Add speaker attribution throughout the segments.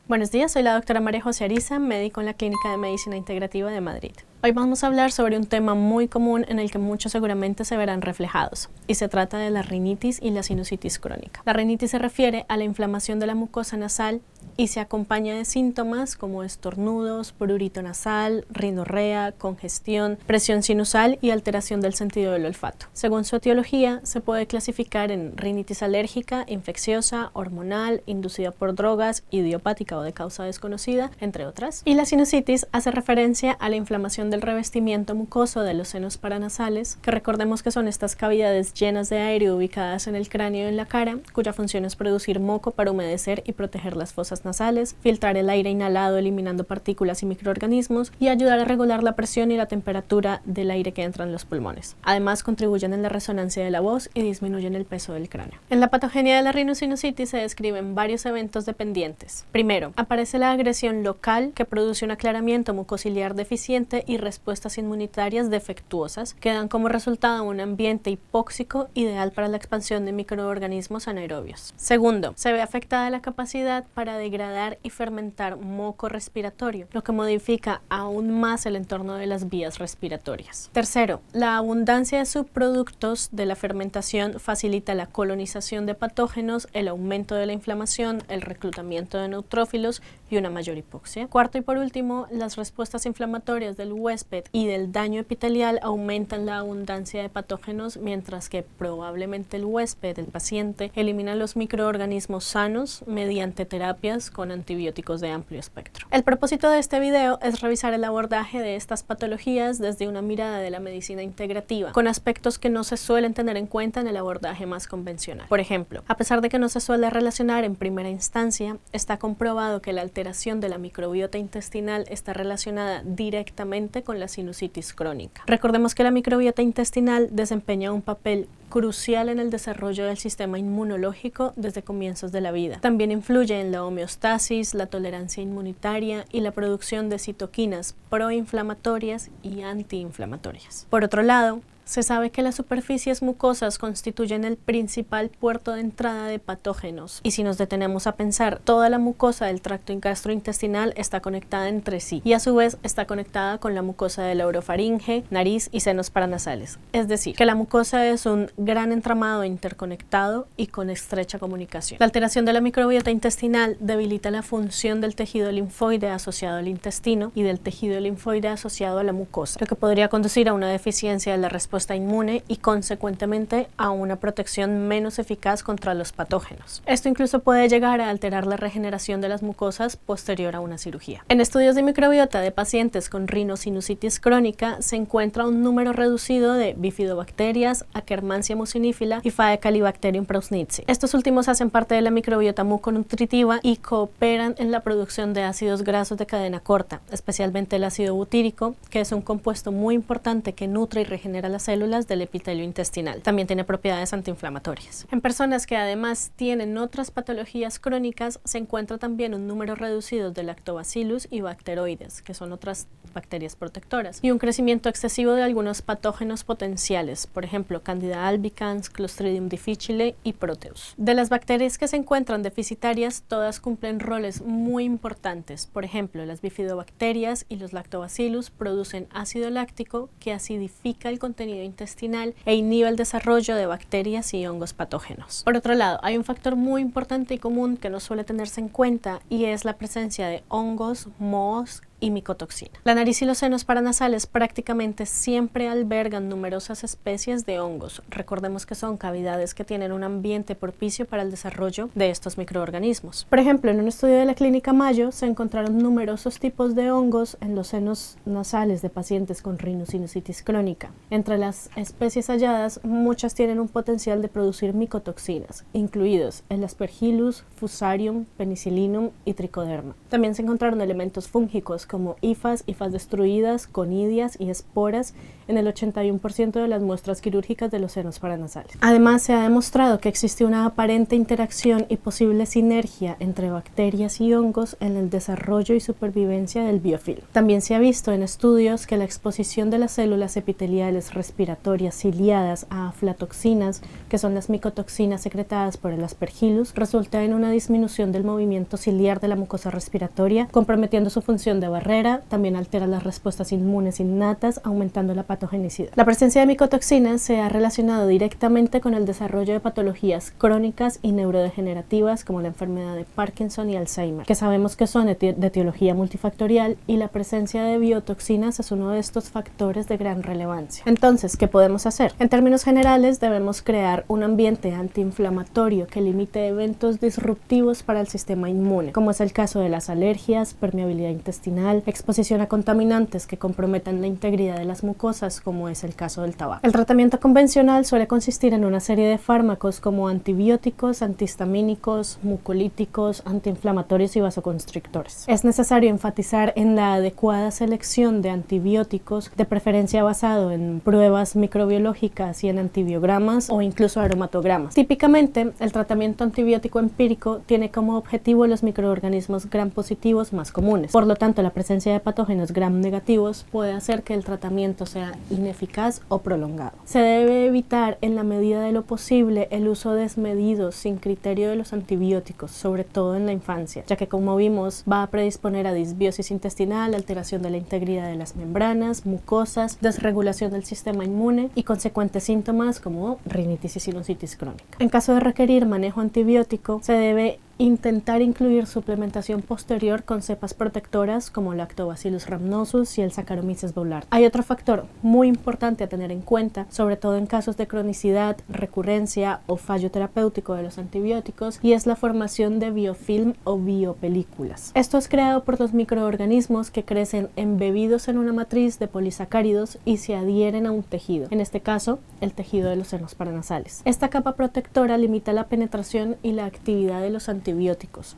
Speaker 1: Buenos días, soy la doctora María José Ariza, médico en la Clínica de Medicina Integrativa de Madrid. Hoy vamos a hablar sobre un tema muy común en el que muchos seguramente se verán reflejados, y se trata de la rinitis y la sinusitis crónica. La rinitis se refiere a la inflamación de la mucosa nasal y se acompaña de síntomas como estornudos, prurito nasal, rinorrea, congestión, presión sinusal y alteración del sentido del olfato. Según su etiología, se puede clasificar en rinitis alérgica, infecciosa, hormonal, inducida por drogas, idiopática o de causa desconocida, entre otras. Y la sinusitis hace referencia a la inflamación del revestimiento mucoso de los senos paranasales, que recordemos que son estas cavidades llenas de aire ubicadas en el cráneo y en la cara, cuya función es producir moco para humedecer y proteger las fosas nasales, filtrar el aire inhalado eliminando partículas y microorganismos y ayudar a regular la presión y la temperatura del aire que entra en los pulmones. Además, contribuyen en la resonancia de la voz y disminuyen el peso del cráneo. En la patogenia de la rinosinusitis se describen varios eventos dependientes. Primero, aparece la agresión local que produce un aclaramiento mucociliar deficiente y respuestas inmunitarias defectuosas que dan como resultado un ambiente hipóxico ideal para la expansión de microorganismos anaerobios. Segundo, se ve afectada la capacidad para degradar y fermentar moco respiratorio, lo que modifica aún más el entorno de las vías respiratorias. Tercero, la abundancia de subproductos de la fermentación facilita la colonización de patógenos, el aumento de la inflamación, el reclutamiento de neutrófilos y una mayor hipoxia. Cuarto y por último, las respuestas inflamatorias del huésped y del daño epitelial aumentan la abundancia de patógenos, mientras que probablemente el huésped, el paciente, elimina los microorganismos sanos mediante terapias con antibióticos de amplio espectro. El propósito de este video es revisar el abordaje de estas patologías desde una mirada de la medicina integrativa, con aspectos que no se suelen tener en cuenta en el abordaje más convencional. Por ejemplo, a pesar de que no se suele relacionar en primera instancia, está comprobado que la alteración de la microbiota intestinal está relacionada directamente con la sinusitis crónica. Recordemos que la microbiota intestinal desempeña un papel crucial en el desarrollo del sistema inmunológico desde comienzos de la vida. También influye en la homeostasis, la tolerancia inmunitaria y la producción de citoquinas proinflamatorias y antiinflamatorias. Por otro lado, se sabe que las superficies mucosas constituyen el principal puerto de entrada de patógenos, y si nos detenemos a pensar, toda la mucosa del tracto gastrointestinal está conectada entre sí y a su vez está conectada con la mucosa de la orofaringe, nariz y senos paranasales. Es decir, que la mucosa es un gran entramado interconectado y con estrecha comunicación. La alteración de la microbiota intestinal debilita la función del tejido linfoide asociado al intestino y del tejido linfoide asociado a la mucosa, lo que podría conducir a una deficiencia de la respuesta inmune y consecuentemente a una protección menos eficaz contra los patógenos. Esto incluso puede llegar a alterar la regeneración de las mucosas posterior a una cirugía. En estudios de microbiota de pacientes con rinosinusitis crónica se encuentra un número reducido de bifidobacterias, Akkermansia mucinifila y Faecalibacterium prausnitzii. Estos últimos hacen parte de la microbiota muconutritiva y cooperan en la producción de ácidos grasos de cadena corta, especialmente el ácido butírico, que es un compuesto muy importante que nutre y regenera las células del epitelio intestinal. También tiene propiedades antiinflamatorias. En personas que además tienen otras patologías crónicas, se encuentra también un número reducido de lactobacillus y bacteroides, que son otras bacterias protectoras, y un crecimiento excesivo de algunos patógenos potenciales, por ejemplo, Candida albicans, Clostridium difficile y Proteus. De las bacterias que se encuentran deficitarias, todas cumplen roles muy importantes. Por ejemplo, las bifidobacterias y los lactobacillus producen ácido láctico que acidifica el contenido intestinal e inhibe el desarrollo de bacterias y hongos patógenos. Por otro lado, hay un factor muy importante y común que no suele tenerse en cuenta, y es la presencia de hongos, mohos y micotoxina. La nariz y los senos paranasales prácticamente siempre albergan numerosas especies de hongos. Recordemos que son cavidades que tienen un ambiente propicio para el desarrollo de estos microorganismos. Por ejemplo, en un estudio de la Clínica Mayo se encontraron numerosos tipos de hongos en los senos nasales de pacientes con rinosinusitis crónica. Entre las especies halladas, muchas tienen un potencial de producir micotoxinas, incluidos el Aspergillus, Fusarium, Penicillium y Trichoderma. También se encontraron elementos fúngicos como hifas, hifas destruidas, conidias y esporas en el 81% de las muestras quirúrgicas de los senos paranasales. Además, se ha demostrado que existe una aparente interacción y posible sinergia entre bacterias y hongos en el desarrollo y supervivencia del biofilm. También se ha visto en estudios que la exposición de las células epiteliales respiratorias ciliadas a aflatoxinas, que son las micotoxinas secretadas por el Aspergillus, resulta en una disminución del movimiento ciliar de la mucosa respiratoria, comprometiendo su función de barrera. También altera las respuestas inmunes innatas, aumentando la patogenicidad. La presencia de micotoxinas se ha relacionado directamente con el desarrollo de patologías crónicas y neurodegenerativas como la enfermedad de Parkinson y Alzheimer, que sabemos que son de etiología multifactorial, y la presencia de biotoxinas es uno de estos factores de gran relevancia. Entonces, ¿qué podemos hacer? En términos generales, debemos crear un ambiente antiinflamatorio que limite eventos disruptivos para el sistema inmune, como es el caso de las alergias, permeabilidad intestinal, exposición a contaminantes que comprometan la integridad de las mucosas, como es el caso del tabaco. El tratamiento convencional suele consistir en una serie de fármacos como antibióticos, antihistamínicos, mucolíticos, antiinflamatorios y vasoconstrictores. Es necesario enfatizar en la adecuada selección de antibióticos, de preferencia basado en pruebas microbiológicas y en antibiogramas o incluso aromatogramas. Típicamente, el tratamiento antibiótico empírico tiene como objetivo los microorganismos gram positivos más comunes. Por lo tanto, la presencia de patógenos gram negativos puede hacer que el tratamiento sea ineficaz o prolongado. Se debe evitar en la medida de lo posible el uso desmedido sin criterio de los antibióticos, sobre todo en la infancia, ya que, como vimos, va a predisponer a disbiosis intestinal, alteración de la integridad de las membranas, mucosas, desregulación del sistema inmune y consecuentes síntomas como rinitis y sinusitis crónica. En caso de requerir manejo antibiótico, se debe intentar incluir suplementación posterior con cepas protectoras como Lactobacillus rhamnosus y el Saccharomyces boulardii. Hay otro factor muy importante a tener en cuenta, sobre todo en casos de cronicidad, recurrencia o fallo terapéutico de los antibióticos, y es la formación de biofilm o biopelículas. Esto es creado por los microorganismos que crecen embebidos en una matriz de polisacáridos y se adhieren a un tejido, en este caso el tejido de los senos paranasales. Esta capa protectora limita la penetración y la actividad de los antibióticos.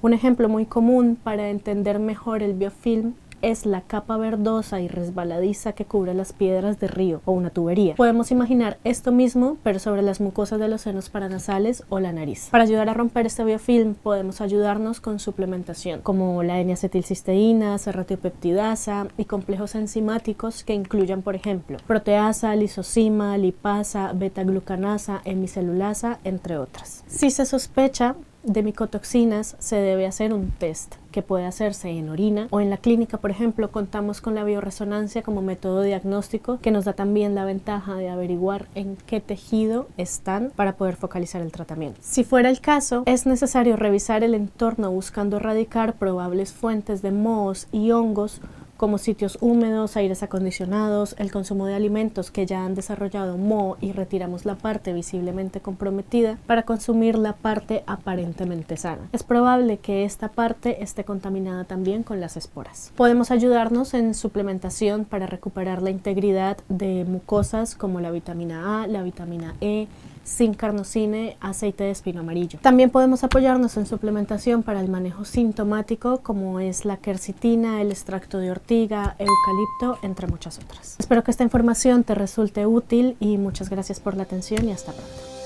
Speaker 1: Un ejemplo muy común para entender mejor el biofilm es la capa verdosa y resbaladiza que cubre las piedras de río o una tubería. Podemos imaginar esto mismo, pero sobre las mucosas de los senos paranasales o la nariz. Para ayudar a romper este biofilm, podemos ayudarnos con suplementación, como la N-acetilcisteína, serratiopeptidasa y complejos enzimáticos que incluyan, por ejemplo, proteasa, lisozima, lipasa, beta-glucanasa, hemicelulasa, entre otras. Si se sospecha de micotoxinas, se debe hacer un test que puede hacerse en orina o en la clínica. Por ejemplo, contamos con la bioresonancia como método diagnóstico que nos da también la ventaja de averiguar en qué tejido están para poder focalizar el tratamiento. Si fuera el caso, es necesario revisar el entorno buscando erradicar probables fuentes de mohos y hongos como sitios húmedos, aires acondicionados, el consumo de alimentos que ya han desarrollado moho y retiramos la parte visiblemente comprometida para consumir la parte aparentemente sana. Es probable que esta parte esté contaminada también con las esporas. Podemos ayudarnos en suplementación para recuperar la integridad de mucosas como la vitamina A, la vitamina E, zinc carnosine, aceite de espino amarillo. También podemos apoyarnos en suplementación para el manejo sintomático como es la quercitina, el extracto de ortiga, eucalipto, entre muchas otras. Espero que esta información te resulte útil y muchas gracias por la atención y hasta pronto.